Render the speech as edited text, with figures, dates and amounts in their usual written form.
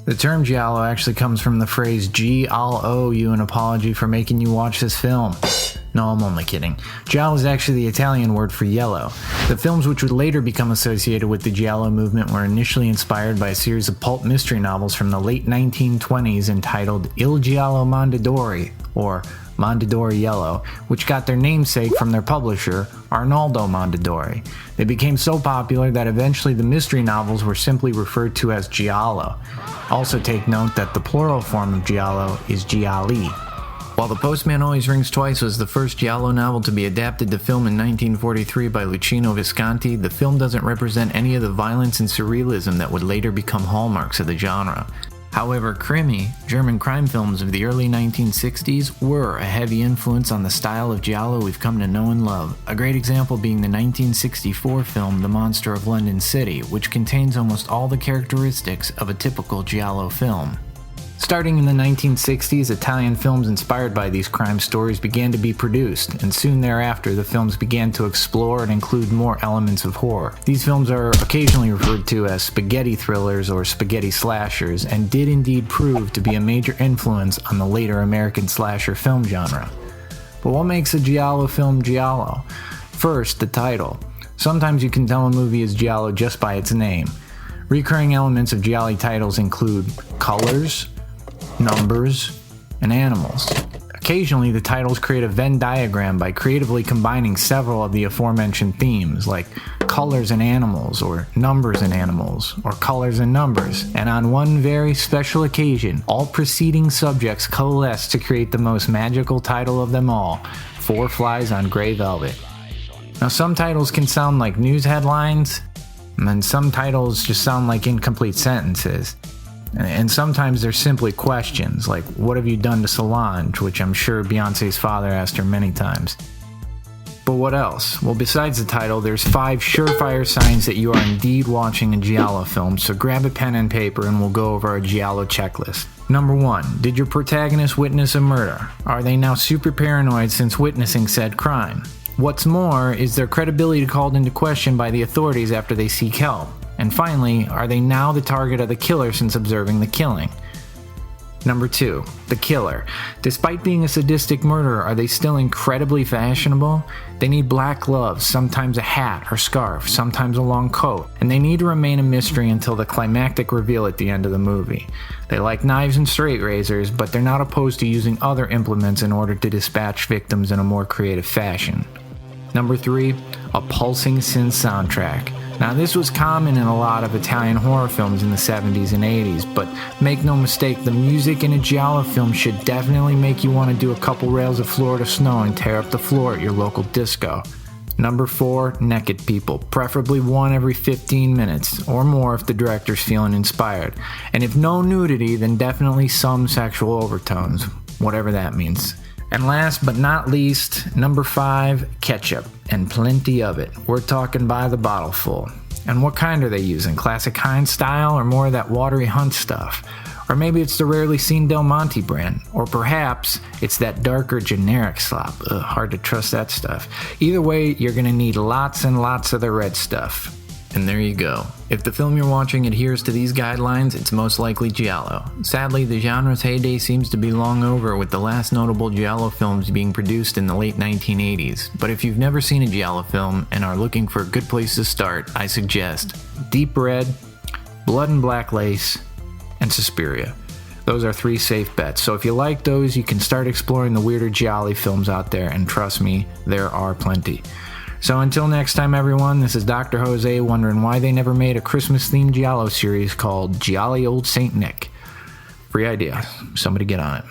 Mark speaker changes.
Speaker 1: The term Giallo actually comes from the phrase I'll owe you an apology for making you watch this film. No, I'm only kidding. Giallo is actually the Italian word for yellow. The films which would later become associated with the Giallo movement were initially inspired by a series of pulp mystery novels from the late 1920s entitled Il Giallo Mondadori, or Mondadori Yellow, which got their namesake from their publisher, Arnaldo Mondadori. They became so popular that eventually the mystery novels were simply referred to as Giallo. Also take note that the plural form of Giallo is Gialli. While The Postman Always Rings Twice was the first Giallo novel to be adapted to film in 1943 by Luchino Visconti, the film doesn't represent any of the violence and surrealism that would later become hallmarks of the genre. However, Krimi, German crime films of the early 1960s, were a heavy influence on the style of Giallo we've come to know and love, a great example being the 1964 film The Monster of London City, which contains almost all the characteristics of a typical Giallo film. Starting in the 1960s, Italian films inspired by these crime stories began to be produced, and soon thereafter the films began to explore and include more elements of horror. These films are occasionally referred to as spaghetti thrillers or spaghetti slashers, and did indeed prove to be a major influence on the later American slasher film genre. But what makes a Giallo film Giallo? First, the title. Sometimes you can tell a movie is Giallo just by its name. Recurring elements of Giallo titles include colors, numbers, and animals. Occasionally, the titles create a Venn diagram by creatively combining several of the aforementioned themes, like colors and animals, or numbers and animals, or colors and numbers. And on one very special occasion, all preceding subjects coalesce to create the most magical title of them all, Four Flies on Grey Velvet. Now, some titles can sound like news headlines, and then some titles just sound like incomplete sentences. And sometimes they're simply questions, like, what have you done to Solange, which I'm sure Beyonce's father asked her many times. But what else? Well, besides the title, there's 5 surefire signs that you are indeed watching a Giallo film, so grab a pen and paper and we'll go over our Giallo checklist. Number 1. Did your protagonist witness a murder? Are they now super paranoid since witnessing said crime? What's more, is their credibility called into question by the authorities after they seek help? And finally, are they now the target of the killer since observing the killing? Number 2. The killer. Despite being a sadistic murderer, are they still incredibly fashionable? They need black gloves, sometimes a hat or scarf, sometimes a long coat, and they need to remain a mystery until the climactic reveal at the end of the movie. They like knives and straight razors, but they're not opposed to using other implements in order to dispatch victims in a more creative fashion. Number 3. A pulsing synth soundtrack. Now, this was common in a lot of Italian horror films in the 70s and 80s, but make no mistake, the music in a Giallo film should definitely make you want to do a couple rails of Florida snow and tear up the floor at your local disco. Number 4, naked people, preferably one every 15 minutes, or more if the director's feeling inspired. And if no nudity, then definitely some sexual overtones, whatever that means. And last but not least, number 5, ketchup, and plenty of it. We're talking by the bottle full. And what kind are they using? Classic Heinz style, or more of that watery Hunt stuff? Or maybe it's the rarely seen Del Monte brand. Or perhaps it's that darker generic slop. Hard to trust that stuff. Either way, you're gonna need lots and lots of the red stuff. And there you go. If the film you're watching adheres to these guidelines, it's most likely Giallo. Sadly, the genre's heyday seems to be long over, with the last notable Giallo films being produced in the late 1980s. But if you've never seen a Giallo film and are looking for a good place to start, I suggest Deep Red, Blood and Black Lace, and Suspiria. Those are 3 safe bets. So if you like those, you can start exploring the weirder Giallo films out there, and trust me, there are plenty. So until next time, everyone, this is Dr. Jose wondering why they never made a Christmas-themed Giallo series called Jolly Old Saint Nick. Free idea. Somebody get on it.